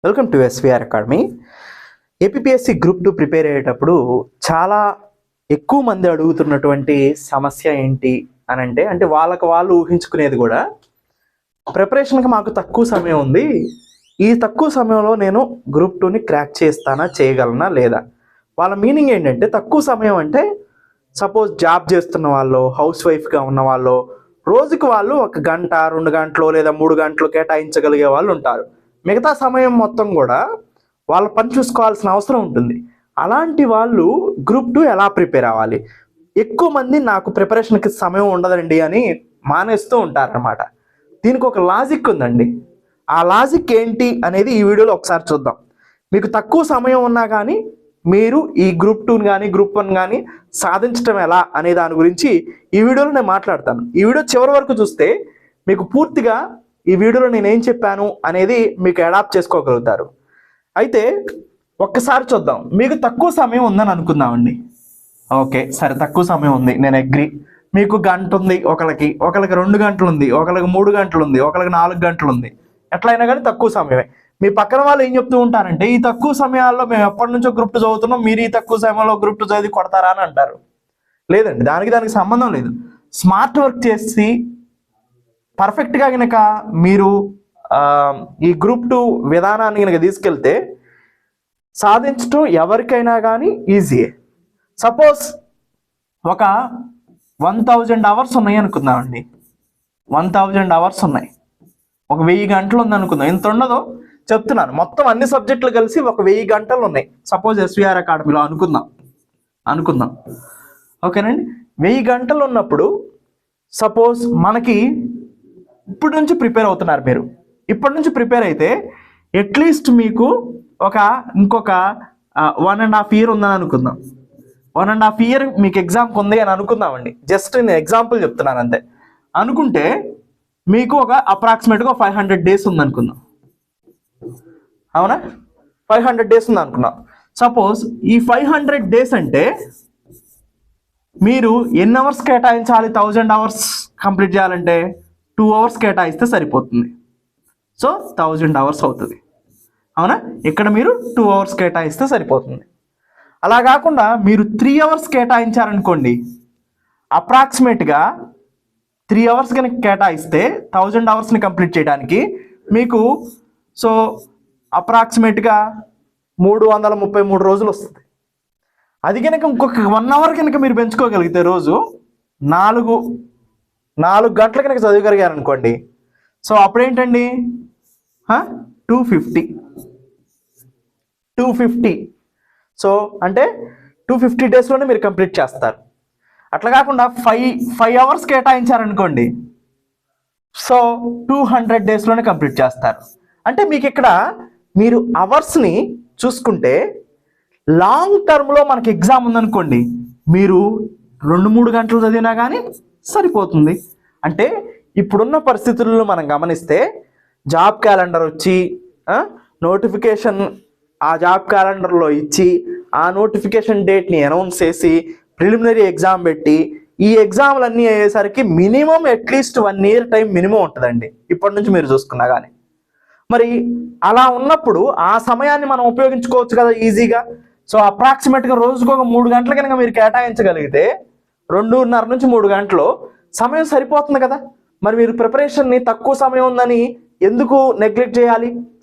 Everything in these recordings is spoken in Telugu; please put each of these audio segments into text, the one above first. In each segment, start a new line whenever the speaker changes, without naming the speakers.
Welcome to SVR academy. APSC group 2 prepare అయ్యేటప్పుడు చాలా ఎక్కువ మంది అడుగుతున్నటువంటి సమస్య ఏంటి అని అంటే వాళ్ళకి వాళ్ళు ఊహించుకునేది కూడా ప్రిపరేషన్కి మాకు తక్కువ సమయం ఉంది, ఈ తక్కువ సమయంలో నేను గ్రూప్ 2ని క్రాక్ చేస్తానా చేయగలనా లేదా. వాళ్ళ మీనింగ్ ఏంటంటే తక్కువ సమయం అంటే సపోజ్ జాబ్ చేస్తున్న వాళ్ళు, హౌస్ వైఫ్గా ఉన్న వాళ్ళు, రోజుకి వాళ్ళు 1 గంట 2 గంటలు లేదా 3 గంటలు కేటాయించగలిగే వాళ్ళు ఉంటారు. మిగతా సమయం మొత్తం కూడా వాళ్ళ పని చూసుకోవాల్సిన అవసరం ఉంటుంది. అలాంటి వాళ్ళు గ్రూప్ 2 ఎలా ప్రిపేర్ అవ్వాలి? ఎక్కువ మంది నాకు ప్రిపరేషన్కి సమయం ఉండదండి అని మానేస్తూ ఉంటారన్నమాట. దీనికి ఒక లాజిక్ ఉందండి. ఆ లాజిక్ ఏంటి అనేది ఈ వీడియోలో ఒకసారి చూద్దాం. మీకు తక్కువ సమయం ఉన్నా కానీ మీరు ఈ గ్రూప్ 2 కానీ గ్రూప్ 1 కానీ సాధించడం ఎలా అనే దాని గురించి ఈ వీడియోలో నేను మాట్లాడతాను. ఈ వీడియో చివరి వరకు చూస్తే మీకు పూర్తిగా ఈ వీడియోలో నేనేం చెప్పాను అనేది మీకు అడాప్ట్ చేసుకోగలుగుతారు. అయితే ఒక్కసారి చూద్దాం. మీకు తక్కువ సమయం ఉందని అనుకుందామండి. ఓకే, సరే, తక్కువ సమయం ఉంది, నేను అగ్రి. మీకు గంట ఉంది, ఒకరికి 2 గంటలు ఉంది, ఒకరికి 3 గంటలు ఉంది, ఒకరికి 4 గంటలు ఉంది. ఎట్లయినా కానీ తక్కువ సమయమే. మీ పక్కన వాళ్ళు ఏం చెప్తూ ఉంటారంటే ఈ తక్కువ సమయాల్లో మేము ఎప్పటి నుంచో గ్రూప్ 2 చదువుతున్నాం, మీరు ఈ తక్కువ సమయంలో గ్రూప్ 2 చదివి కొడతారా అని అంటారు. లేదండి, దానికి సంబంధం లేదు. స్మార్ట్ వర్క్ చేసి పర్ఫెక్ట్గా కనుక మీరు ఈ గ్రూప్ 2 విధానాన్ని కనుక తీసుకెళ్తే సాధించడం ఎవరికైనా కానీ ఈజీయే. సపోజ్ ఒక 1000 అవర్స్ ఉన్నాయి అనుకుందామండి. 1000 అవర్స్ ఉన్నాయి, ఒక 1000 గంటలు ఉంది అనుకుందాం. ఎంత ఉండదో చెప్తున్నాను. మొత్తం అన్ని సబ్జెక్టులు కలిసి ఒక 1000 గంటలు ఉన్నాయి సపోజ్ ఎస్విఆర్ అకాడమీలో అనుకుందాం. ఓకేనండి, 1000 గంటలు ఉన్నప్పుడు సపోజ్ మనకి ఇప్పటి నుంచి ప్రిపేర్ అవుతున్నారు. మీరు ఇప్పటి నుంచి ప్రిపేర్ అయితే అట్లీస్ట్ మీకు ఇంకొక 1.5 year ఉందని అనుకుందాం. 1.5 year మీకు ఎగ్జామ్కి ఉంది అని అనుకుందామండి. జస్ట్ నేను ఎగ్జాంపుల్ చెప్తున్నాను అంతే. అనుకుంటే మీకు అప్రాక్సిమేట్గా 500 days ఉంది అనుకుందాం. అవునా, 500 days ఉంది అనుకున్నాం. సపోజ్ ఈ 500 days అంటే మీరు ఎన్ని అవర్స్ కేటాయించాలి? 1000 hours కంప్లీట్ చేయాలంటే 2 hours కేటాయిస్తే సరిపోతుంది. సో 1000 hours అవుతుంది. అవునా, ఇక్కడ మీరు 2 hours కేటాయిస్తే సరిపోతుంది. అలా కాకుండా మీరు 3 hours కేటాయించారనుకోండి, అప్రాక్సిమేట్గా 3 hours కనుక కేటాయిస్తే 1000 hoursని కంప్లీట్ చేయడానికి మీకు అప్రాక్సిమేట్గా 333 రోజులు వస్తుంది. అది కనుక ఇంకొక 1 hour కనుక మీరు పెంచుకోగలిగితే రోజు 4 గంటలు కనుక చదివగలిగారు అనుకోండి, సో అప్పుడేంటండి 250. సో అంటే 250 daysలోనే మీరు కంప్లీట్ చేస్తారు. అట్లా కాకుండా 5 hours కేటాయించారనుకోండి, సో 200 daysలోనే కంప్లీట్ చేస్తారు. అంటే మీకు ఇక్కడ మీరు అవర్స్ని చూసుకుంటే లాంగ్ టర్మ్లో మనకి ఎగ్జామ్ ఉందనుకోండి, మీరు 2-3 గంటలు చదివినా కానీ సరిపోతుంది. అంటే ఇప్పుడున్న పరిస్థితుల్లో మనం గమనిస్తే జాబ్ క్యాలెండర్ వచ్చి నోటిఫికేషన్ ఆ జాబ్ క్యాలెండర్లో ఇచ్చి ఆ నోటిఫికేషన్ డేట్ని అనౌన్స్ చేసి ప్రిలిమినరీ ఎగ్జామ్ పెట్టి ఈ ఎగ్జామ్లన్నీ అయ్యేసరికి minimum at least 1 year time minimum ఉంటుందండి ఇప్పటి నుంచి మీరు చూసుకున్నా కానీ. మరి అలా ఉన్నప్పుడు ఆ సమయాన్ని మనం ఉపయోగించుకోవచ్చు కదా ఈజీగా. సో అప్రాక్సిమేట్గా రోజుకు ఒక 3 గంటల కనుక మీరు కేటాయించగలిగితే 2.5 నుంచి 3 గంటలు సమయం సరిపోతుంది కదా. మరి మీరు ప్రిపరేషన్ని తక్కువ సమయం ఉందని ఎందుకు నెగ్లెక్ట్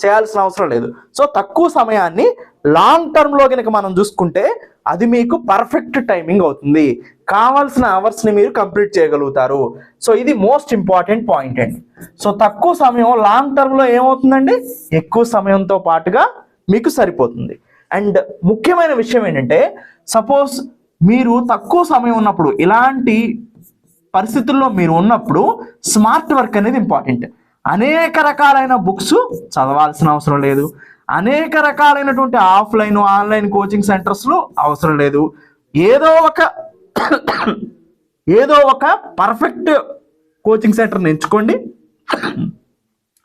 చేయాల్సిన అవసరం లేదు. సో తక్కువ సమయాన్ని లాంగ్ టర్మ్లో కనుక మనం చూసుకుంటే అది మీకు పర్ఫెక్ట్ టైమింగ్ అవుతుంది. కావాల్సిన అవర్స్ని మీరు కంప్లీట్ చేయగలుగుతారు. సో ఇది మోస్ట్ ఇంపార్టెంట్ పాయింట్ అండి. సో తక్కువ సమయం లాంగ్ టర్మ్లో ఏమవుతుందండి, ఎక్కువ సమయంతో పాటుగా మీకు సరిపోతుంది. అండ్ ముఖ్యమైన విషయం ఏంటంటే సపోజ్ మీరు తక్కువ సమయం ఉన్నప్పుడు, ఇలాంటి పరిస్థితుల్లో మీరు ఉన్నప్పుడు స్మార్ట్ వర్క్ అనేది ఇంపార్టెంట్. అనేక రకాలైన బుక్స్ చదవాల్సిన అవసరం లేదు. అనేక రకాలైనటువంటి ఆఫ్లైన్ ఆన్లైన్ కోచింగ్ సెంటర్స్లో అవసరం లేదు. ఏదో ఒక పర్ఫెక్ట్ కోచింగ్ సెంటర్ని ఎంచుకోండి.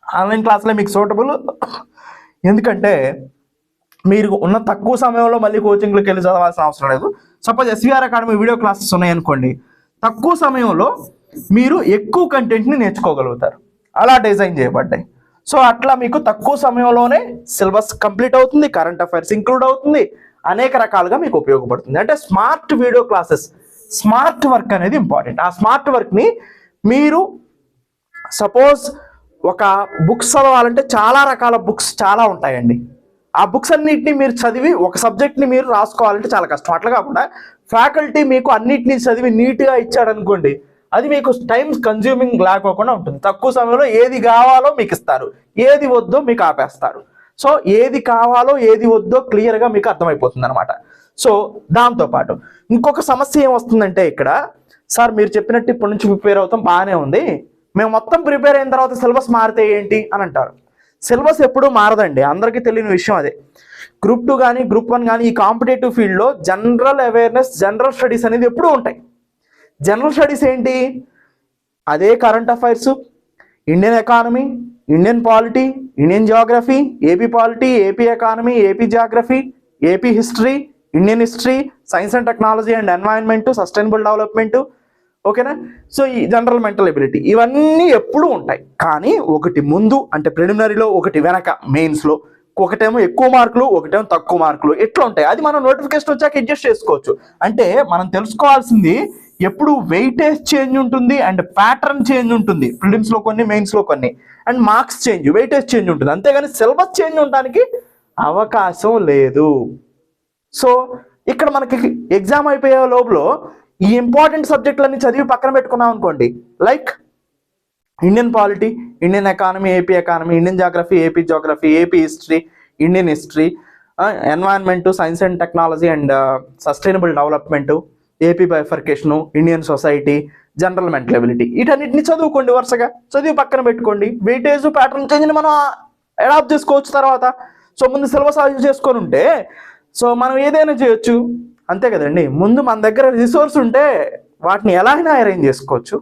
ఆన్లైన్ క్లాసులే మీకు సూటబుల్. ఎందుకంటే మీరు ఉన్న తక్కువ సమయంలో మళ్ళీ కోచింగ్లోకి వెళ్ళి చదవాల్సిన అవసరం లేదు. Suppose SVR academy video classes ఉన్నాయనుకోండి, తక్కువ సమయంలో మీరు ఎక్కువ కంటెంట్ని నేర్చుకోగలుగుతారు. అలా డిజైన్ చేయబడ్డాయి. సో అట్లా మీకు తక్కువ సమయంలోనే సిలబస్ కంప్లీట్ అవుతుంది, కరెంట్ అఫైర్స్ ఇంక్లూడ్ అవుతుంది, అనేక రకాలుగా మీకు ఉపయోగపడుతుంది. అంటే smart video classes, smart work అనేది ఇంపార్టెంట్. ఆ స్మార్ట్ వర్క్ని మీరు సపోజ్ ఒక బుక్స్ చదవాలంటే చాలా రకాల బుక్స్ చాలా ఉంటాయండి. ఆ బుక్స్ అన్నిటిని మీరు చదివి ఒక సబ్జెక్ట్ని మీరు రాసుకోవాలంటే చాలా కష్టం. అట్లా కాకుండా ఫ్యాకల్టీ మీకు అన్నిటినీ చదివి నీట్గా ఇచ్చాడనుకోండి, అది మీకు టైం కన్జ్యూమింగ్ లేకోకుండా ఉంటుంది. తక్కువ సమయంలో ఏది కావాలో మీకు ఇస్తారు, ఏది వద్దో మీకు ఆపేస్తారు. సో ఏది కావాలో ఏది వద్దో క్లియర్గా మీకు అర్థమైపోతుంది అనమాట. సో దాంతోపాటు ఇంకొక సమస్య ఏమొస్తుందంటే ఇక్కడ, సార్ మీరు చెప్పినట్టు ఇప్పటి నుంచి ప్రిపేర్ అవుతాం బాగానే ఉంది, మేము మొత్తం ప్రిపేర్ అయిన తర్వాత సిలబస్ మారితే ఏంటి అని అంటారు. సిలబస్ ఎప్పుడూ మారదండి, అందరికీ తెలియని విషయం అదే. గ్రూప్ 2 కానీ గ్రూప్ 1 కానీ ఈ కాంపిటేటివ్ ఫీల్డ్లో జనరల్ అవేర్నెస్, జనరల్ స్టడీస్ అనేది ఎప్పుడూ ఉంటాయి. జనరల్ స్టడీస్ ఏంటి? అదే current affairs, Indian economy, Indian polity, Indian geography, AP polity, AP economy, AP geography, AP history, Indian history, science and technology and environment, sustainable development, ఓకేనా. సో ఈ జనరల్ మెంటల్ ఎబిలిటీ ఇవన్నీ ఎప్పుడూ ఉంటాయి. కానీ ఒకటి ముందు అంటే ప్రిలిమినరీలో, ఒకటి వెనక మెయిన్స్లో, ఒకటేమో ఎక్కువ మార్కులు, ఒకటేమో తక్కువ మార్కులు, ఎట్లా ఉంటాయి. అది మనం నోటిఫికేషన్ వచ్చాక అడ్జస్ట్ చేసుకోవచ్చు. అంటే మనం తెలుసుకోవాల్సింది ఎప్పుడు వెయిటేజ్ చేంజ్ ఉంటుంది అండ్ ప్యాటర్న్ చేంజ్ ఉంటుంది. ప్రిలిమ్స్లో కొన్ని, మెయిన్స్లో కొన్ని, and marks change, weightage change ఉంటుంది. అంతేగాని సిలబస్ చేంజ్ ఉండడానికి అవకాశం లేదు. సో ఇక్కడ మనకి ఎగ్జామ్ అయిపోయే లోపల ఈ ఇంపార్టెంట్ సబ్జెక్టులన్నీ చదివి పక్కన పెట్టుకున్నాం అనుకోండి, like Indian polity, Indian economy, AP economy, Indian geography, AP geography, AP history, Indian history, environment, science and technology and sustainable development, AP bifurcation, Indian society, general mental ability, వీటన్నిటిని చదువుకోండి, వరుసగా చదివి పక్కన పెట్టుకోండి. వెయిటేజ్ ప్యాటర్న్ చేంజ్ని మనం అడాప్ట్ చేసుకోవచ్చు తర్వాత. సో ముందు సిలబస్ యూజ్ చేసుకొని ఉంటే సో మనం ఏదైనా చేయొచ్చు, అంతే కదండి. ముందు మన దగ్గర రిసోర్స్ ఉంటే వాటిని ఎలా అయినా అరేంజ్ చేసుకోవచ్చు.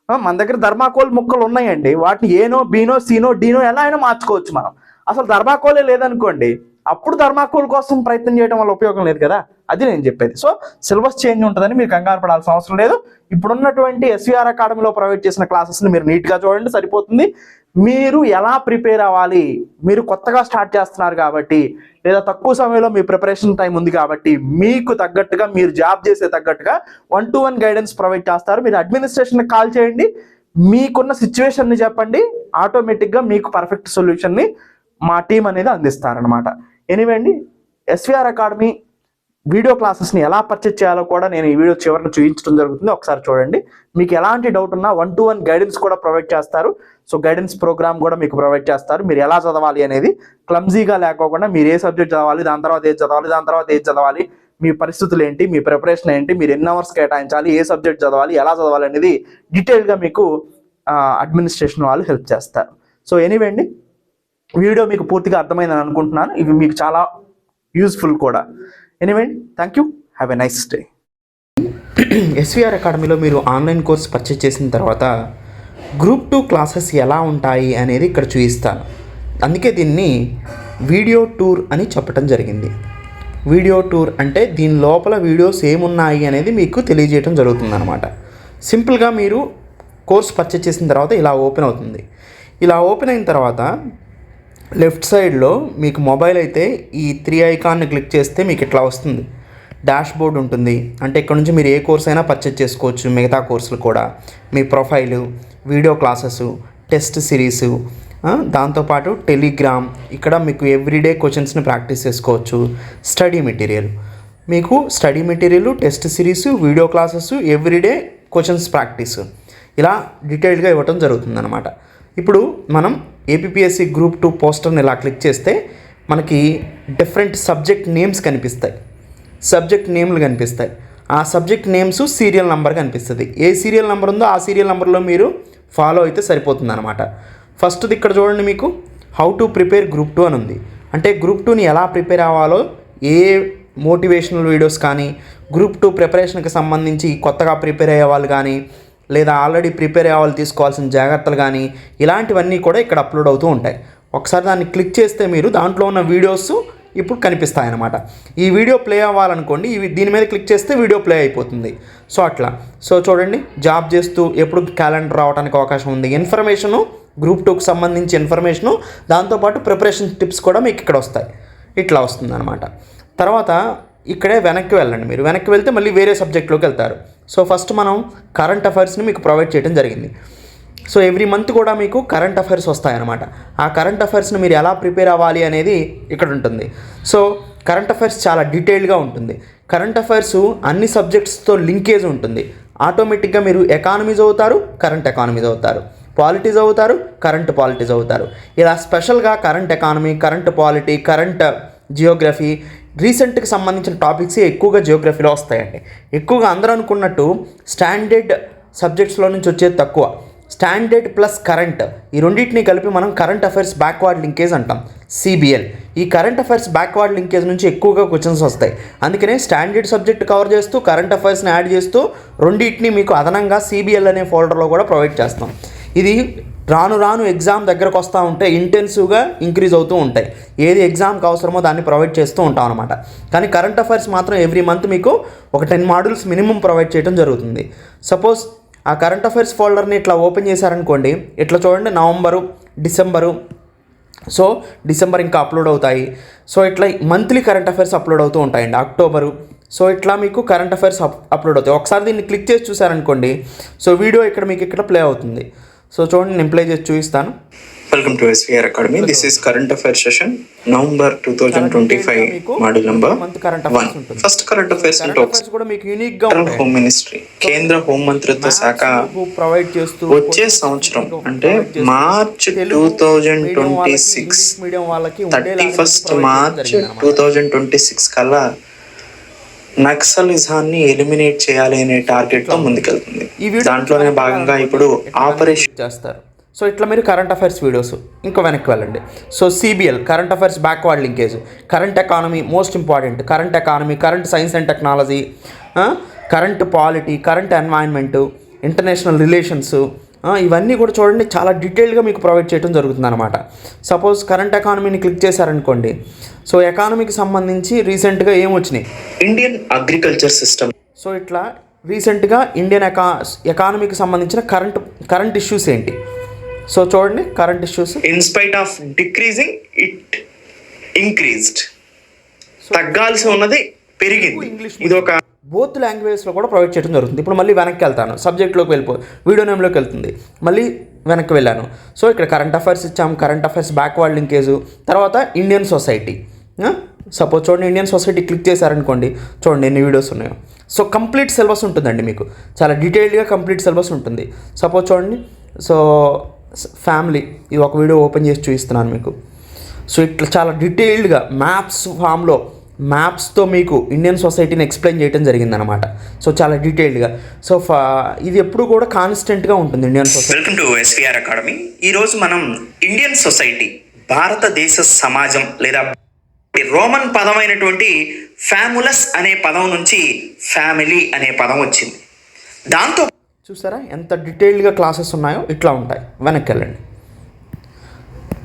మన దగ్గర థర్మాకోల్ ముక్కలు ఉన్నాయండి, వాటిని ఏనో, బీనో, సీనో, డీనో ఎలా అయినా మార్చుకోవచ్చు మనం. అసలు థర్మాకోలే లేదనుకోండి, అప్పుడు థర్మాకోల్ కోసం ప్రయత్నం చేయడం వల్ల ఉపయోగం లేదు కదా, అది నేను చెప్పేది. సో సిలబస్ చేంజ్ ఉంటుందని మీరు కంగారు పడాల్సిన అవసరం లేదు. ఇప్పుడున్నటువంటి ఎస్వీఆర్ అకాడమీలో ప్రొవైడ్ చేసిన క్లాసెస్ని మీరు నీట్గా చూడండి, సరిపోతుంది. మీరు ఎలా ప్రిపేర్ అవ్వాలి, మీరు కొత్తగా స్టార్ట్ చేస్తున్నారు కాబట్టి, లేదా తక్కువ సమయంలో మీ ప్రిపరేషన్ టైం ఉంది కాబట్టి, మీకు తగ్గట్టుగా, మీరు జాబ్ చేసే తగ్గట్టుగా 1-to-1 గైడెన్స్ ప్రొవైడ్ చేస్తారు. మీరు అడ్మినిస్ట్రేషన్కి కాల్ చేయండి, మీకున్న సిచ్యువేషన్ని చెప్పండి, ఆటోమేటిక్గా మీకు పర్ఫెక్ట్ సొల్యూషన్ని మా టీం అనేది అందిస్తారనమాట. ఎనీవే అండి, ఎస్వీఆర్ అకాడమీ వీడియో క్లాసెస్ని ఎలా పర్చేజ్ చేయాలో కూడా నేను ఈ వీడియో చివరిని చూపించడం జరుగుతుంది, ఒకసారి చూడండి. మీకు ఎలాంటి డౌట్ ఉన్నా 1-to-1 గైడెన్స్ కూడా ప్రొవైడ్ చేస్తారు. సో గైడెన్స్ ప్రోగ్రామ్ కూడా మీకు ప్రొవైడ్ చేస్తారు. మీరు ఎలా చదవాలి అనేది క్లమ్జీగా లేకోకుండా, మీరు ఏ సబ్జెక్ట్ చదవాలి, దాని తర్వాత ఏది చదవాలి, దాని తర్వాత ఏది చదవాలి, మీ పరిస్థితులు ఏంటి, మీ ప్రిపరేషన్ ఏంటి, మీరు ఎన్ని అవర్స్ కేటాయించాలి, ఏ సబ్జెక్ట్ చదవాలి, ఎలా చదవాలి అనేది డీటెయిల్గా మీకు అడ్మినిస్ట్రేషన్ వాళ్ళు హెల్ప్ చేస్తారు. సో ఎనీవే అండి, వీడియో మీకు పూర్తిగా అర్థమైందని అనుకుంటున్నాను. ఇవి మీకు చాలా యూస్ఫుల్ కూడా. Anyway, thank you, have a nice day. SVR అకాడమీలో మీరు ఆన్లైన్ కోర్స్ పర్చేజ్ చేసిన తర్వాత గ్రూప్ 2 క్లాసెస్ ఎలా ఉంటాయి అనేది ఇక్కడ చూపిస్తాను. అందుకే దీన్ని వీడియో టూర్ అని చెప్పడం జరిగింది. వీడియో టూర్ అంటే దీని లోపల వీడియోస్ ఏమున్నాయి అనేది మీకు తెలియజేయడం జరుగుతుంది అనమాట. సింపుల్గా మీరు కోర్స్ పర్చేజ్ చేసిన తర్వాత ఇలా ఓపెన్ అవుతుంది. ఇలా ఓపెన్ అయిన తర్వాత లెఫ్ట్ సైడ్లో మీకు మొబైల్ అయితే ఈ 3 ఐకాన్ని క్లిక్ చేస్తే మీకు ఇట్లా వస్తుంది. డాష్ బోర్డ్ ఉంటుంది. అంటే ఇక్కడ నుంచి మీరు ఏ కోర్స్ అయినా పర్చేజ్ చేసుకోవచ్చు, మిగతా కోర్సులు కూడా, మీ profile, video classes, test series, దాంతోపాటు టెలిగ్రామ్, ఇక్కడ మీకు ఎవ్రీడే క్వశ్చన్స్ని ప్రాక్టీస్ చేసుకోవచ్చు. స్టడీ మెటీరియల్, మీకు study material, test series, video classes, everyday questions practice, ఇలా డీటెయిల్డ్గా ఇవ్వటం జరుగుతుందన్నమాట. ఇప్పుడు మనం ఏపీఎస్సీ గ్రూప్ 2 పోస్టర్ని ఇలా క్లిక్ చేస్తే మనకి డిఫరెంట్ సబ్జెక్ట్ నేమ్స్ కనిపిస్తాయి, సబ్జెక్ట్ నేమ్లు కనిపిస్తాయి. ఆ సబ్జెక్ట్ నేమ్స్ సీరియల్ నెంబర్ కనిపిస్తుంది. ఏ సీరియల్ నెంబర్ ఉందో ఆ సీరియల్ నెంబర్లో మీరు ఫాలో అయితే సరిపోతుంది అనమాట. ఫస్ట్ది ఇక్కడ చూడండి, మీకు హౌ టు ప్రిపేర్ గ్రూప్ 2 అని ఉంది. అంటే గ్రూప్ 2ని ఎలా ప్రిపేర్ అవ్వాలో, ఏ మోటివేషనల్ వీడియోస్ కానీ, గ్రూప్ 2 ప్రిపరేషన్కి సంబంధించి కొత్తగా ప్రిపేర్ అయ్యే వాళ్ళు కానీ, లేదా ఆల్రెడీ ప్రిపేర్ అయ్యే వాళ్ళు తీసుకోవాల్సిన జాగ్రత్తలు కానీ, ఇలాంటివన్నీ కూడా ఇక్కడ అప్లోడ్ అవుతూ ఉంటాయి. ఒకసారి దాన్ని క్లిక్ చేస్తే మీరు దాంట్లో ఉన్న వీడియోస్ ఇప్పుడు కనిపిస్తాయన్నమాట. ఈ వీడియో ప్లే అవ్వాలనుకోండి, దీని మీద క్లిక్ చేస్తే వీడియో ప్లే అయిపోతుంది. సో అట్లా. సో చూడండి, జాబ్ చేస్తూ ఎప్పుడు క్యాలెండర్ రావడానికి అవకాశం ఉంది, ఇన్ఫర్మేషను గ్రూప్ 2కి సంబంధించి ఇన్ఫర్మేషను, దాంతోపాటు ప్రిపరేషన్ టిప్స్ కూడా మీకు ఇక్కడ వస్తాయి. ఇట్లా వస్తుందన్నమాట. తర్వాత ఇక్కడే వెనక్కి వెళ్ళండి. మీరు వెనక్కి వెళ్తే మళ్ళీ వేరే సబ్జెక్ట్లోకి వెళ్తారు. సో ఫస్ట్ మనం కరెంట్ అఫైర్స్ని మీకు ప్రొవైడ్ చేయడం జరిగింది. సో ఎవ్రీ మంత్ కూడా మీకు కరెంట్ అఫైర్స్ వస్తాయన్నమాట. ఆ కరెంట్ అఫైర్స్ని మీరు ఎలా ప్రిపేర్ అవ్వాలి అనేది ఇక్కడ ఉంటుంది. సో కరెంట్ అఫైర్స్ చాలా డీటెయిల్గా ఉంటుంది. కరెంట్ అఫైర్స్ అన్ని సబ్జెక్ట్స్తో లింకేజ్ ఉంటుంది. ఆటోమేటిక్గా మీరు ఎకానమీ చదువుతారు, కరెంట్ ఎకానమీ చదువుతారు, పాలిటీ చదువుతారు, కరెంట్ పాలిటీ చదువుతారు. ఇలా స్పెషల్గా current economy, current polity, current geography, రీసెంట్కి సంబంధించిన టాపిక్స్ ఎక్కువగా జియోగ్రఫీలో వస్తాయండి. ఎక్కువగా అందరూ అనుకున్నట్టు స్టాండర్డ్ సబ్జెక్ట్స్లో నుంచి వచ్చేది తక్కువ. స్టాండర్డ్ ప్లస్ కరెంట్ ఈ రెండింటిని కలిపి మనం కరెంట్ అఫైర్స్ బ్యాక్వర్డ్ లింకేజ్ అంటాం, సిబిఎల్. ఈ కరెంట్ అఫైర్స్ బ్యాక్వర్డ్ లింకేజ్ నుంచి ఎక్కువగా క్వశ్చన్స్ వస్తాయి. అందుకనే స్టాండర్డ్ సబ్జెక్ట్ కవర్ చేస్తూ కరెంట్ అఫైర్స్ని యాడ్ చేస్తూ రెండింటిని మీకు అదనంగా సిబిఎల్ అనే ఫోల్డర్లో కూడా ప్రొవైడ్ చేస్తాం. ఇది రాను రాను ఎగ్జామ్ దగ్గరకు వస్తూ ఉంటే ఇంటెన్సివ్గా ఇంక్రీజ్ అవుతూ ఉంటాయి. ఏది ఎగ్జామ్కి అవసరమో దాన్ని ప్రొవైడ్ చేస్తూ ఉంటాం అనమాట. కానీ కరెంట్ అఫైర్స్ మాత్రం ఎవ్రీ మంత్ మీకు ఒక 10 మాడ్యూల్స్ మినిమం ప్రొవైడ్ చేయడం జరుగుతుంది. సపోజ్ ఆ కరెంట్ అఫైర్స్ ఫోల్డర్ని ఇట్లా ఓపెన్ చేశారనుకోండి, ఇట్లా చూడండి, నవంబరు, డిసెంబరు. సో డిసెంబర్ ఇంకా అప్లోడ్ అవుతాయి. సో ఇట్లా మంత్లీ కరెంట్ అఫైర్స్ అప్లోడ్ అవుతూ ఉంటాయండి. అక్టోబరు. సో ఇట్లా మీకు కరెంట్ అఫైర్స్ అప్లోడ్ అవుతాయి. ఒకసారి దీన్ని క్లిక్ చేసి చూసారనుకోండి, సో వీడియో ఇక్కడ మీకు ఇక్కడ ప్లే అవుతుంది. సో చూడండి, నేను ప్లే చేసి చూపిస్తాను.
Welcome to SVR Academy. This is current affairs session, November 2025, module number 1. First current affairs talks Central Home Ministry, కేంద్ర హోం మంత్రిత్వ శాఖ వచ్చే సంవత్సరం అంటే మార్చ్ 2026, 31st మార్చ్ 2026 కల్లా నక్సలిజాన్ని ఎలిమినేట్ చేయాలి అనే టార్గెట్ తో ముందుకెళ్తుంది. దాంట్లోనే భాగంగా ఇప్పుడు ఆపరేషన్
చేస్తారు. సో ఇట్లా మీరు కరెంట్ అఫైర్స్ వీడియోస్ ఇంకా వెనక్కి వెళ్ళండి. So CBL current affairs backward linkage, current economy most important, current economy, current science and technology, current polity, current environment, international relations, ఇవన్నీ కూడా చూడండి చాలా డీటెయిల్గా మీకు ప్రొవైడ్ చేయడం జరుగుతుంది అనమాట. సపోజ్ కరెంట్ ఎకానమీని క్లిక్ చేశారనుకోండి, సో ఎకానమీకి సంబంధించి రీసెంట్గా ఏమొచ్చినాయి,
ఇండియన్ అగ్రికల్చర్ సిస్టమ్.
సో ఇట్లా రీసెంట్గా ఇండియన్ ఎకానమీకి సంబంధించిన కరెంట్ ఇష్యూస్ ఏంటి. సో చూడండి, current issues
in spite of decreasing it increased, తగ్గాల్సి ఉన్నది పెరిగింది. ఇది ఒక
బోత్ లాంగ్వేజ్లో కూడా ప్రొవైడ్ చేయడం జరుగుతుంది. ఇప్పుడు మళ్ళీ వెనక్కి వెళ్తాను, సబ్జెక్ట్లోకి వీడియో నేమ్లోకి వెళ్తుంది, మళ్ళీ వెనక్కి వెళ్ళాను. సో ఇక్కడ కరెంట్ అఫైర్స్ ఇచ్చాము, కరెంట్ అఫైర్స్ బ్యాక్వర్డ్ లింకేజ్, తర్వాత ఇండియన్ సొసైటీ. సపోజ్ చూడండి, ఇండియన్ సొసైటీ క్లిక్ చేశారనుకోండి, చూడండి ఎన్ని వీడియోస్ ఉన్నాయో. సో కంప్లీట్ సిలబస్ ఉంటుందండి మీకు, చాలా డీటెయిల్డ్గా కంప్లీట్ సిలబస్ ఉంటుంది. సపోజ్ చూడండి, సో ఫ్యామిలీ, ఇది ఒక వీడియో ఓపెన్ చేసి చూపిస్తున్నాను మీకు. సో ఇట్లా చాలా డీటెయిల్డ్గా మ్యాప్స్ ఫామ్లో మ్యాప్స్తో మీకు ఇండియన్ సొసైటీని ఎక్స్ప్లెయిన్ చేయడం జరిగిందనమాట. సో చాలా డీటెయిల్డ్గా. సో ఇది ఎప్పుడు కూడా కాన్స్టెంట్గా ఉంటుంది Indian society.
Welcome to SVR academy. ఈరోజు మనం ఇండియన్ సొసైటీ, భారతదేశ సమాజం లేదా రోమన్ పదమైనటువంటి ఫ్యాములస్ అనే పదం నుంచి ఫ్యామిలీ అనే పదం వచ్చింది. దాంతో
చూసారా ఎంత డీటెయిల్డ్గా క్లాసెస్ ఉన్నాయో. ఇట్లా ఉంటాయి, వెనక్కి వెళ్ళండి,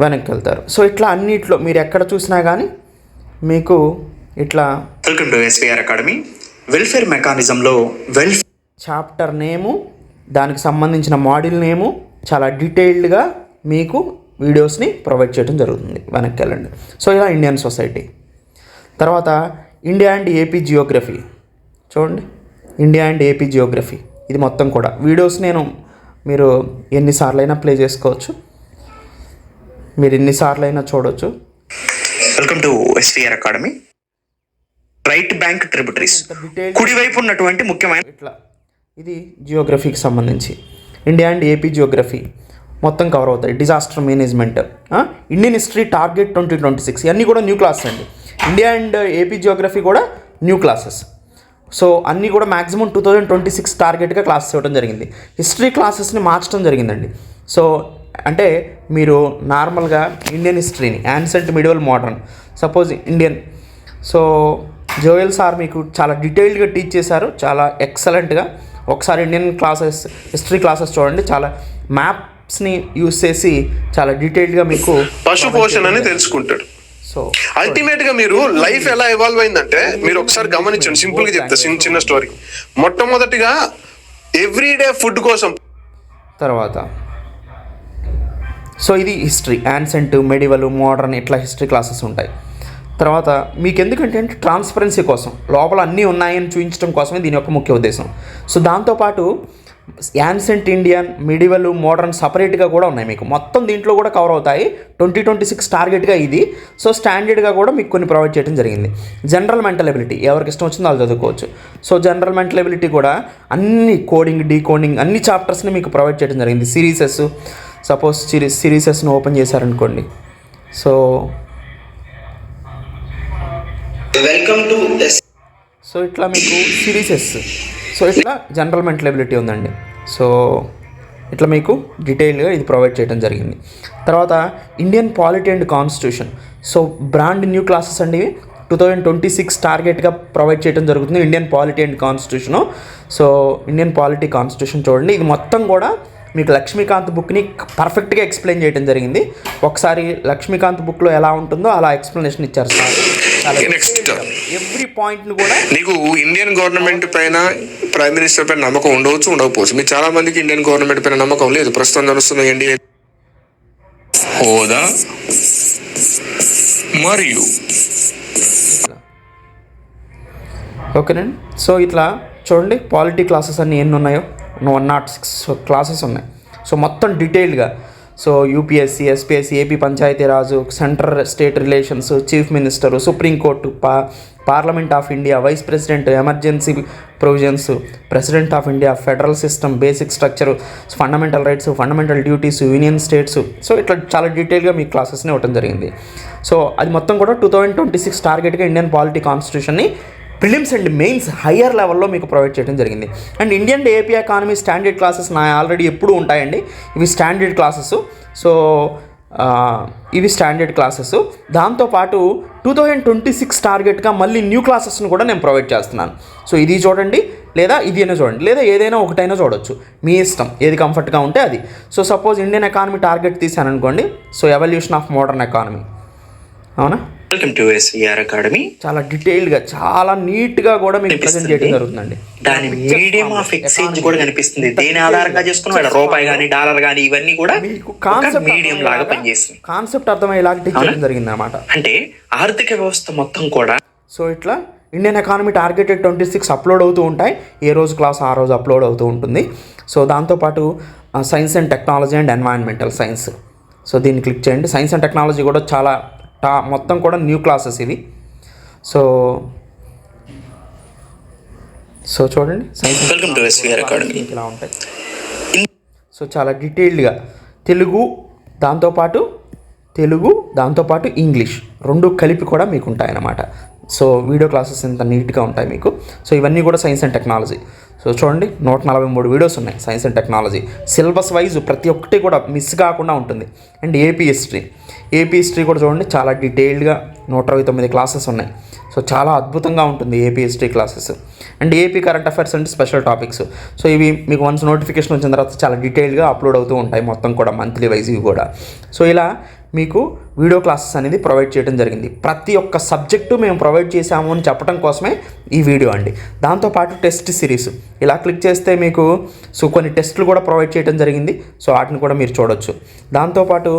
వెనక్కి వెళ్తారు. సో ఇట్లా అన్నిట్లో మీరు ఎక్కడ చూసినా కానీ మీకు ఇట్లా.
Welcome to SVR academy. Welfare మెకానిజంలో
చాప్టర్ నేము, దానికి సంబంధించిన మాడ్యూల్ నేము చాలా డీటెయిల్డ్గా మీకు వీడియోస్ని ప్రొవైడ్ చేయడం జరుగుతుంది. వెనక్కి వెళ్ళండి. సో ఇలా ఇండియన్ సొసైటీ. తర్వాత ఇండియా అండ్ ఏపీ జియోగ్రఫీ. చూడండి, ఇండియా అండ్ ఏపీ జియోగ్రఫీ. ఇది మొత్తం కూడా వీడియోస్ మీరు ఎన్నిసార్లు అయినా ప్లే చేసుకోవచ్చు, మీరు ఎన్నిసార్లు అయినా చూడవచ్చు.
Welcome to SVR academy. Right bank tributaries, కుడివైపు ఉన్నటువంటి ముఖ్యమైన
ఇట్లా ఇది జియోగ్రఫీకి సంబంధించి ఇండియా అండ్ ఏపీ జియోగ్రఫీ మొత్తం కవర్ అవుతాయి. Disaster management, Indian history target 2026, ఇవన్నీ కూడా న్యూ క్లాసెస్ అండి. ఇండియా అండ్ ఏపీ జియోగ్రఫీ కూడా న్యూ క్లాసెస్. సో అన్నీ కూడా మ్యాక్సిమం 2026 టార్గెట్గా క్లాసెస్ ఇవ్వడం జరిగింది. హిస్టరీ క్లాసెస్ని మార్చడం జరిగిందండి. సో అంటే మీరు నార్మల్గా ఇండియన్ హిస్టరీని ancient, medieval, modern, suppose Indian. So Joel sir మీకు చాలా డీటెయిల్డ్గా టీచ్ చేశారు, చాలా ఎక్సలెంట్గా. ఒకసారి ఇండియన్ క్లాసెస్, హిస్టరీ క్లాసెస్ చూడండి. చాలా మ్యాప్స్ని యూజ్ చేసి చాలా డీటెయిల్డ్గా మీకు
పశు పోషణ అని తెలుసుకుంటాడు.
సో
అల్టిమేట్ గా మీరు లైఫ్ ఎలా ఇవాల్వ్ అయిందంటే మీరు ఒకసారి గమనించండి. సింపుల్ గా చెప్తా, చిన్న స్టోరీ. మొట్టమొదటిగా ఎవ్రీడే ఫుడ్ కోసం,
తర్వాత సో ఇది హిస్టరీ, యాన్సెంట్, మెడివల్, మోడర్న్, ఇట్లా హిస్టరీ క్లాసెస్ ఉంటాయి. తర్వాత మీకు ఎందుకంటే ట్రాన్స్పరెన్సీ కోసం, లోపల అన్నీ ఉన్నాయని చూపించడం కోసమే దీని యొక్క ముఖ్య ఉద్దేశం. సో దాంతోపాటు యాన్సెంట్ ఇండియన్, మిడివల్, మోడర్న్ సపరేట్గా కూడా ఉన్నాయి మీకు. మొత్తం దీంట్లో కూడా కవర్ అవుతాయి. 2026 టార్గెట్గా ఇది. సో స్టాండర్డ్గా కూడా మీకు కొన్ని ప్రొవైడ్ చేయడం జరిగింది. జనరల్ మెంటల్ ఎబిలిటీ ఎవరికి ఇష్టం వచ్చిందో వాళ్ళు చదువుకోవచ్చు. సో జనరల్ మెంటల్ ఎబిలిటీ కూడా అన్ని కోడింగ్, డీకోడింగ్ అన్ని చాప్టర్స్ని మీకు ప్రొవైడ్ చేయడం జరిగింది. సిరీసెస్, సపోజ్ సిరీసెస్ను ఓపెన్ చేశారనుకోండి. సో
వెల్కమ్ టు
సో ఇట్లా మీకు సిరీసెస్, సో ఇట్లా జనరల్ మెంటల్ ఎబిలిటీ ఉందండి. సో ఇట్లా మీకు డీటెయిల్గా ఇది ప్రొవైడ్ చేయడం జరిగింది. తర్వాత Indian polity and constitution. So brand new classes అండి 2026 టార్గెట్గా ప్రొవైడ్ చేయడం జరుగుతుంది. Indian polity and constitution. So Indian polity constitution చూడండి, ఇది మొత్తం కూడా మీకు లక్ష్మీకాంత్ బుక్ని పర్ఫెక్ట్గా ఎక్స్ప్లెయిన్ చేయడం జరిగింది. ఒకసారి లక్ష్మీకాంత్ బుక్లో ఎలా ఉంటుందో అలా ఎక్స్ప్లెనేషన్ ఇచ్చారు సార్.
నెక్స్ట్
ఎవ్రీ పాయింట్ని కూడా
నీకు ఇండియన్ గవర్నమెంట్ పైన, ప్రైమ్ మినిస్టర్ పైన నమ్మకం ఉండవచ్చు, ఉండకపోవచ్చు. మీకు చాలా మందికి ఇండియన్ గవర్నమెంట్ పైన నమ్మకం లేదు. ప్రస్తుతం నడుస్తున్న ఎన్డీఏ హోదా మరియు
ఓకేనండి. సో ఇట్లా చూడండి పాలిటీ క్లాసెస్ అన్నీ ఎన్ని ఉన్నాయో 106 క్లాసెస్ ఉన్నాయి. సో మొత్తం డీటెయిల్గా, so UPSC, SPSC, AP Panchayati Raj, central state relations, chief minister, Supreme Court, Parliament of India, vice president, emergency provisions, president of India, federal system, basic structure, fundamental rights, fundamental duties, union states. So ఇట్లా చాలా డీటెయిల్గా మీ క్లాసెస్ని ఇవ్వడం జరిగింది. సో అది మొత్తం కూడా 2026 టార్గెట్గా ఇండియన్ పాలిటీ కాన్స్టిట్యూషన్ని ప్రిలిమ్స్ అండ్ మెయిన్స్ హయ్యర్ లెవెల్లో మీకు ప్రొవైడ్ చేయడం జరిగింది. And Indian AP economy standard classes నా ఆల్రెడీ ఎప్పుడూ ఉంటాయండి. ఇవి స్టాండర్డ్ క్లాసెస్. సో ఇవి స్టాండర్డ్ క్లాసెస్. దాంతోపాటు 2026 టార్గెట్గా మళ్ళీ న్యూ క్లాసెస్ని కూడా నేను ప్రొవైడ్ చేస్తున్నాను. సో ఇది చూడండి, లేదా ఇది అయినా చూడండి, లేదా ఏదైనా ఒకటైనా చూడొచ్చు, మీ ఇష్టం, ఏది కంఫర్ట్గా ఉంటే అది. So suppose Indian economy target తీసాను అనుకోండి. So evolution of modern economy, అవునా?
Welcome to SER academy.
చాలా డీటెయిల్గా, చాలా నీట్గా కూడా మీకు ప్రజెంట్ చేయడం జరుగుతుందండి.
దాని మీడియం ఆఫ్ ఎక్స్చేంజ్ కూడా కనిపిస్తుంది. దేని ఆధారంగా చేసుకుని వాళ్ళ రూపాయి కానీ డాలర్ కానీ ఇవన్నీ కూడా
మీకు కాన్సెప్ట్
మీడియం లాగా పనిచేస్తుంది.
కాన్సెప్ట్ అర్థమయ్యేలాగా టీచ్ చేయడం జరిగింది అనమాట.
అంటే ఆర్థిక వ్యవస్థ మొత్తం కూడా
సో ఇట్లా ఇండియన్ ఎకానమీ టార్గెటెడ్ 26 అప్లోడ్ అవుతూ ఉంటాయి. ఏ రోజు క్లాస్ ఆ రోజు అప్లోడ్ అవుతూ ఉంటుంది. సో దాంతోపాటు science and technology and environmental science. So దీన్ని క్లిక్ చేయండి. సైన్స్ అండ్ టెక్నాలజీ కూడా చాలా మొత్తం కూడా న్యూ క్లాసెస్ ఇవి. సో చూడండి science
welcome to SER academy
ఇలా ఉంటాయి. సో చాలా డీటెయిల్డ్గా తెలుగు దాంతోపాటు ఇంగ్లీష్ రెండు కలిపి కూడా మీకు ఉంటాయి అన్నమాట. సో వీడియో క్లాసెస్ ఇంత నీట్గా ఉంటాయి మీకు. సో ఇవన్నీ కూడా సైన్స్ అండ్ టెక్నాలజీ. సో చూడండి 143 వీడియోస్ ఉన్నాయి science and technology. Syllabus wise ప్రతి ఒక్కటి కూడా మిస్ కాకుండా ఉంటుంది. అండ్ ఏపీ హిస్టరీ కూడా చూడండి, చాలా డీటెయిల్డ్గా 129 క్లాసెస్ ఉన్నాయి. సో చాలా అద్భుతంగా ఉంటుంది AP history classes. And AP current affairs అంటే స్పెషల్ టాపిక్స్. సో ఇవి మీకు వన్స్ నోటిఫికేషన్ వచ్చిన తర్వాత చాలా డీటెయిల్గా అప్లోడ్ అవుతూ ఉంటాయి మొత్తం కూడా, మంత్లీ వైజ్ ఇవి కూడా. సో ఇలా మీకు వీడియో క్లాసెస్ అనేది ప్రొవైడ్ చేయడం జరిగింది. ప్రతి ఒక్క సబ్జెక్టు మేము ప్రొవైడ్ చేసాము అని చెప్పడం కోసమే ఈ వీడియో అండి. దాంతోపాటు టెస్ట్ సిరీస్ ఇలా క్లిక్ చేస్తే మీకు సో కొన్ని టెస్టులు కూడా ప్రొవైడ్ చేయడం జరిగింది. సో వాటిని కూడా మీరు చూడొచ్చు. దాంతోపాటు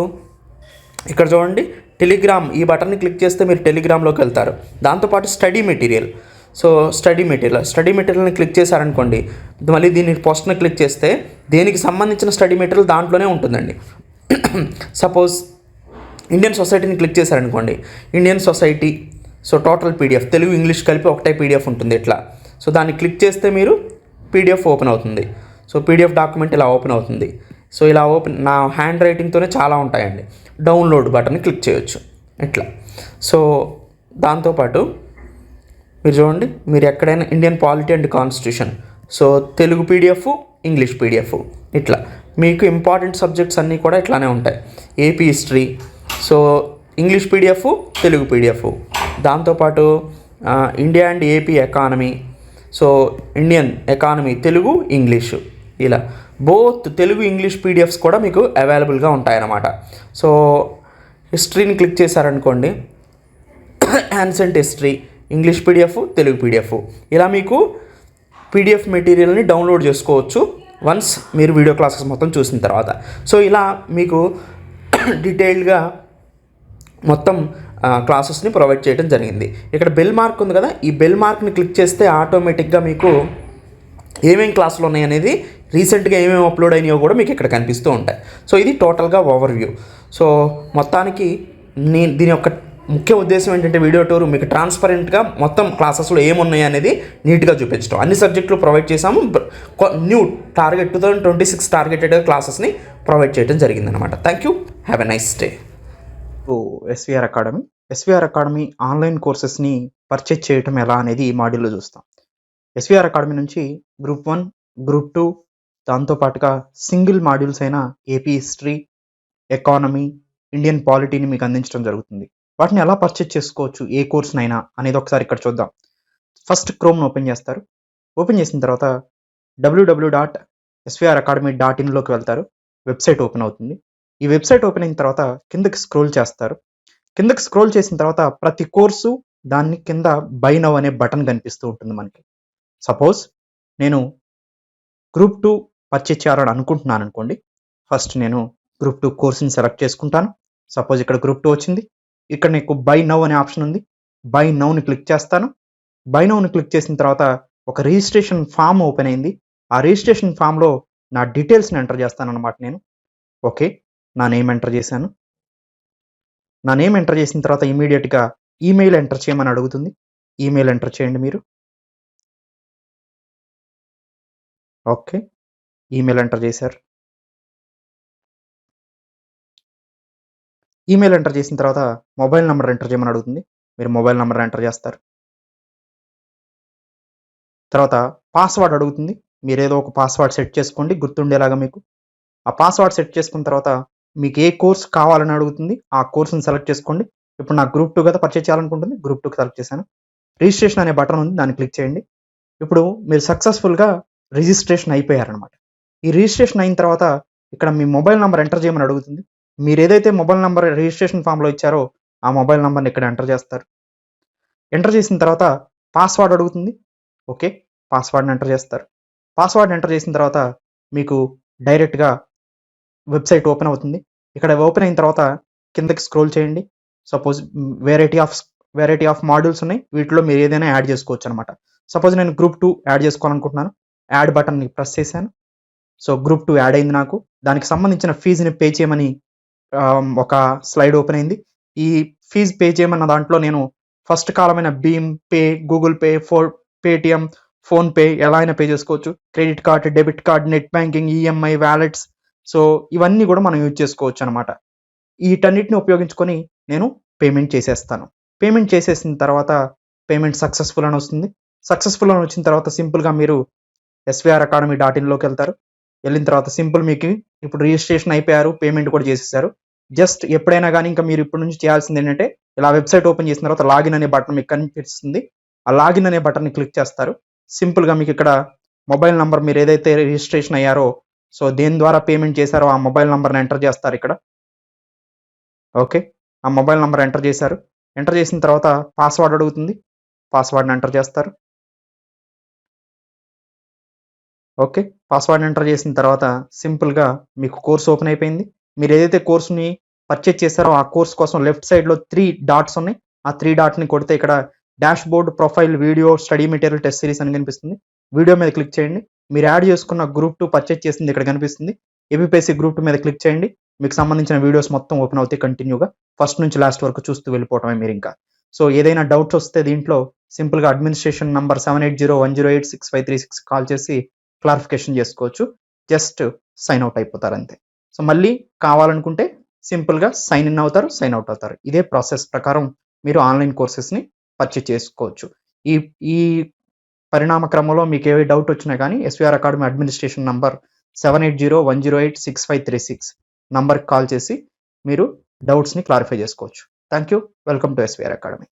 ఇక్కడ చూడండి టెలిగ్రామ్, ఈ బటన్ని క్లిక్ చేస్తే మీరు టెలిగ్రామ్లోకి వెళ్తారు. దాంతోపాటు స్టడీ మెటీరియల్. సో స్టడీ మెటీరియల్ని క్లిక్ చేశారనుకోండి, మళ్ళీ దీన్ని పోస్ట్ని క్లిక్ చేస్తే దేనికి సంబంధించిన స్టడీ మెటీరియల్ దాంట్లోనే ఉంటుందండి. సపోజ్ ఇండియన్ సొసైటీని క్లిక్ చేశారనుకోండి, Indian society so total PDF Telugu English కలిపి ఒకటే పీడిఎఫ్ ఉంటుంది ఇట్లా. సో దాన్ని క్లిక్ చేస్తే మీరు పీడిఎఫ్ ఓపెన్ అవుతుంది. సో పీడిఎఫ్ డాక్యుమెంట్ ఇలా ఓపెన్ అవుతుంది. సో ఇలా నా హ్యాండ్ రైటింగ్తోనే చాలా ఉంటాయండి. డౌన్లోడ్ బటన్ని క్లిక్ చేయొచ్చు ఇట్లా. సో దాంతోపాటు మీరు చూడండి, మీరు ఎక్కడైనా Indian polity and constitution, so Telugu PDF, English PDF ఇట్లా మీకు ఇంపార్టెంట్ సబ్జెక్ట్స్ అన్నీ కూడా ఇట్లానే ఉంటాయి. AP history, so English PDF, Telugu PDF. దాంతోపాటు India and AP economy, so Indian economy Telugu English, ఇలా బోత్ తెలుగు ఇంగ్లీష్ పీడిఎఫ్స్ కూడా మీకు అవైలబుల్గా ఉంటాయన్నమాట. సో హిస్టరీని క్లిక్ చేశారనుకోండి, ancient history, English PDF, Telugu PDF, ఇలా మీకు పీడిఎఫ్ మెటీరియల్ని డౌన్లోడ్ చేసుకోవచ్చు వన్స్ మీరు వీడియో క్లాసెస్ మొత్తం చూసిన తర్వాత. సో ఇలా మీకు డీటెయిల్డ్గా మొత్తం క్లాసెస్ని ప్రొవైడ్ చేయడం జరిగింది. ఇక్కడ బెల్ మార్క్ ఉంది కదా, ఈ బెల్ మార్క్ని క్లిక్ చేస్తే ఆటోమేటిక్గా మీకు ఏమేమి క్లాసులు ఉన్నాయి అనేది, రీసెంట్గా ఏమేమి అప్లోడ్ అయినాయో కూడా మీకు ఇక్కడ కనిపిస్తూ ఉంటాయి. సో ఇది టోటల్గా ఓవర్వ్యూ. సో మొత్తానికి దీని యొక్క ముఖ్య ఉద్దేశం ఏంటంటే వీడియో టూర్ మీకు ట్రాన్స్పరెంట్గా మొత్తం క్లాసెస్లో ఏమున్నాయి అనేది నీట్గా చూపించడం. అన్ని సబ్జెక్టులు ప్రొవైడ్ చేసాము. న్యూ టార్గెట్ 2026 టార్గెటెడ్ క్లాసెస్ని ప్రొవైడ్ చేయడం జరిగిందనమాట. Thank you, have a nice day.
SVR academy online కోర్సెస్ని పర్చేజ్ చేయటం ఎలా అనేది ఈ మాడ్యూల్లో చూస్తాం. ఎస్విఆర్ అకాడమీ నుంచి గ్రూప్ 1, గ్రూప్ 2 దాంతోపాటుగా సింగిల్ మాడ్యూల్స్ అయిన ఏపీ హిస్టరీ, ఎకానమీ, ఇండియన్ పాలిటీని మీకు అందించడం జరుగుతుంది. వాటిని ఎలా పర్చేజ్ చేసుకోవచ్చు, ఏ కోర్స్నైనా అనేది ఒకసారి ఇక్కడ చూద్దాం. ఫస్ట్ క్రోమ్ను ఓపెన్ చేస్తారు. ఓపెన్ చేసిన తర్వాత www.svracademy.in వెళ్తారు. వెబ్సైట్ ఓపెన్ అవుతుంది. ఈ వెబ్సైట్ ఓపెన్ అయిన తర్వాత కిందకి స్క్రోల్ చేస్తారు. కిందకి స్క్రోల్ చేసిన తర్వాత ప్రతి కోర్సు దాన్ని కింద బై నౌ అనే బటన్ కనిపిస్తూ ఉంటుంది మనకి. సపోజ్ నేను గ్రూప్ 2 పర్చేజ్ చేయాలని అనుకుంటున్నాను అనుకోండి. ఫస్ట్ నేను గ్రూప్ 2 కోర్సుని సెలెక్ట్ చేసుకుంటాను. సపోజ్ ఇక్కడ గ్రూప్ 2 వచ్చింది. ఇక్కడ నీకు బై నౌ అనే ఆప్షన్ ఉంది. బై నౌని క్లిక్ చేస్తాను. బై నౌని క్లిక్ చేసిన తర్వాత ఒక రిజిస్ట్రేషన్ ఫామ్ ఓపెన్ అయింది. ఆ రిజిస్ట్రేషన్ ఫామ్లో నా డీటెయిల్స్ని ఎంటర్ చేస్తాను అనమాట. నేను ఓకే, నా నేమ్ ఎంటర్ చేశాను. నా నేమ్ ఎంటర్ చేసిన తర్వాత ఇమీడియట్గా ఈమెయిల్ ఎంటర్ చేయమని అడుగుతుంది. ఈమెయిల్ ఎంటర్ చేయండి మీరు. ఓకే, ఈమెయిల్ ఎంటర్ చేశారు. ఈమెయిల్ ఎంటర్ చేసిన తర్వాత మొబైల్ నెంబర్ ఎంటర్ చేయమని అడుగుతుంది. మీరు మొబైల్ నెంబర్ ఎంటర్ చేస్తారు. తర్వాత పాస్వర్డ్ అడుగుతుంది. మీరు ఏదో ఒక పాస్వర్డ్ సెట్ చేసుకోండి గుర్తుండేలాగా మీకు. ఆ పాస్వర్డ్ సెట్ చేసుకున్న తర్వాత మీకు ఏ కోర్స్ కావాలని అడుగుతుంది. ఆ కోర్సుని సెలెక్ట్ చేసుకోండి. ఇప్పుడు నాకు గ్రూప్ 2 కదా పర్చేజ్ చేయాలనుకుంటుంది. గ్రూప్ 2కి సెలెక్ట్ చేశాను. రిజిస్ట్రేషన్ అనే బటన్ ఉంది, దాన్ని క్లిక్ చేయండి. ఇప్పుడు మీరు సక్సెస్ఫుల్గా రిజిస్ట్రేషన్ అయిపోయారనమాట. ఈ రిజిస్ట్రేషన్ అయిన తర్వాత ఇక్కడ మీ మొబైల్ నెంబర్ ఎంటర్ చేయమని అడుగుతుంది. మీరు ఏదైతే మొబైల్ నెంబర్ రిజిస్ట్రేషన్ ఫామ్లో ఇచ్చారో ఆ మొబైల్ నెంబర్ని ఇక్కడ ఎంటర్ చేస్తారు. ఎంటర్ చేసిన తర్వాత పాస్వర్డ్ అడుగుతుంది. ఓకే, పాస్వర్డ్ని ఎంటర్ చేస్తారు. పాస్వర్డ్ ఎంటర్ చేసిన తర్వాత మీకు డైరెక్ట్గా వెబ్సైట్ ఓపెన్ అవుతుంది. ఇక్కడ ఓపెన్ అయిన తర్వాత కిందకి స్క్రోల్ చేయండి. సపోజ్ వెరైటీ ఆఫ్ మాడ్యూల్స్ ఉన్నాయి. వీటిలో మీరు ఏదైనా యాడ్ చేసుకోవచ్చు అనమాట. సపోజ్ నేను గ్రూప్ 2 యాడ్ చేసుకోవాలనుకుంటున్నాను. యాడ్ బటన్ని ప్రెస్ చేశాను. సో గ్రూప్ 2 యాడ్ అయింది నాకు. దానికి సంబంధించిన ఫీజుని పే చేయమని ఒక స్లైడ్ ఓపెన్ అయింది. ఈ ఫీజు పే చేయమన్న దాంట్లో నేను ఫస్ట్ కాలమైన భీమ్ pay, Google pay, Paytm, PhonePe ఎలా అయినా పే చేసుకోవచ్చు. Credit card, debit card, net banking, EMI, wallets, so ఇవన్నీ కూడా మనం యూజ్ చేసుకోవచ్చు అనమాట. వీటన్నిటిని ఉపయోగించుకొని నేను పేమెంట్ చేసేస్తాను. పేమెంట్ చేసేసిన తర్వాత పేమెంట్ సక్సెస్ఫుల్ అని వస్తుంది. సక్సెస్ఫుల్ అని వచ్చిన తర్వాత సింపుల్గా మీరు svracademy.in వెళ్తారు. వెళ్ళిన తర్వాత సింపుల్ మీకు ఇప్పుడు రిజిస్ట్రేషన్ అయిపోయారు, పేమెంట్ కూడా చేసేసారు. జస్ట్ ఎప్పుడైనా కానీ ఇంకా మీరు ఇప్పటి నుంచి చేయాల్సింది ఏంటంటే ఇలా వెబ్సైట్ ఓపెన్ చేసిన తర్వాత లాగిన్ అనే బటన్ మీకు కనిపిస్తుంది. ఆ లాగిన్ అనే బటన్ని క్లిక్ చేస్తారు. సింపుల్గా మీకు ఇక్కడ మొబైల్ నెంబర్ మీరు ఏదైతే రిజిస్ట్రేషన్ అయ్యారో, సో దేని ద్వారా పేమెంట్ చేశారో ఆ మొబైల్ నెంబర్ని ఎంటర్ చేస్తారు ఇక్కడ. ఓకే, ఆ మొబైల్ నెంబర్ ఎంటర్ చేశారు. ఎంటర్ చేసిన తర్వాత పాస్వర్డ్ అడుగుతుంది. పాస్వర్డ్ని ఎంటర్ చేస్తారు. ఓకే, పాస్వర్డ్ ఎంటర్ చేసిన తర్వాత సింపుల్గా మీకు కోర్స్ ఓపెన్ అయిపోయింది. మీరు ఏదైతే కోర్సుని పర్చేజ్ చేశారో ఆ కోర్స్ కోసం లెఫ్ట్ సైడ్లో 3 డాట్స్ ఉన్నాయి. ఆ 3 డాట్ని కొడితే ఇక్కడ dash board, profile, video, study material, test series అని కనిపిస్తుంది. వీడియో మీద క్లిక్ చేయండి. మీరు యాడ్ చేసుకున్న గ్రూప్ 2 పర్చేజ్ చేసింది ఇక్కడ కనిపిస్తుంది. ఏపీఎస్సీ గ్రూప్ 2 మీద క్లిక్ చేయండి. మీకు సంబంధించిన వీడియోస్ మొత్తం ఓపెన్ అవుతాయి కంటిన్యూగా. ఫస్ట్ నుంచి లాస్ట్ వరకు చూస్తూ వెళ్ళిపోవటమే మీరు ఇంకా. సో ఏదైనా డౌట్స్ వస్తే దీంట్లో సింపుల్గా అడ్మినిస్ట్రేషన్ నంబర్ 7801086536 కాల్ చేసి క్లారిఫికేషన్ చేసుకోవచ్చు. జస్ట్ సైన్ అవుట్ అయిపోతారు అంతే. సో మళ్ళీ కావాలనుకుంటే సింపుల్గా సైన్ ఇన్ అవుతారు, సైన్ అవుట్ అవుతారు. ఇదే ప్రాసెస్ ప్రకారం మీరు ఆన్లైన్ కోర్సెస్ని పర్చేజ్ చేసుకోవచ్చు. ఈ పరిణామ క్రమంలో మీకు ఏ డౌట్ వచ్చినా కానీ ఎస్విఆర్ అకాడమీ అడ్మినిస్ట్రేషన్ నంబర్ 7801086536 నంబర్కి కాల్ చేసి మీరు డౌట్స్ని క్లారిఫై చేసుకోవచ్చు. Thank you. Welcome to SVR academy.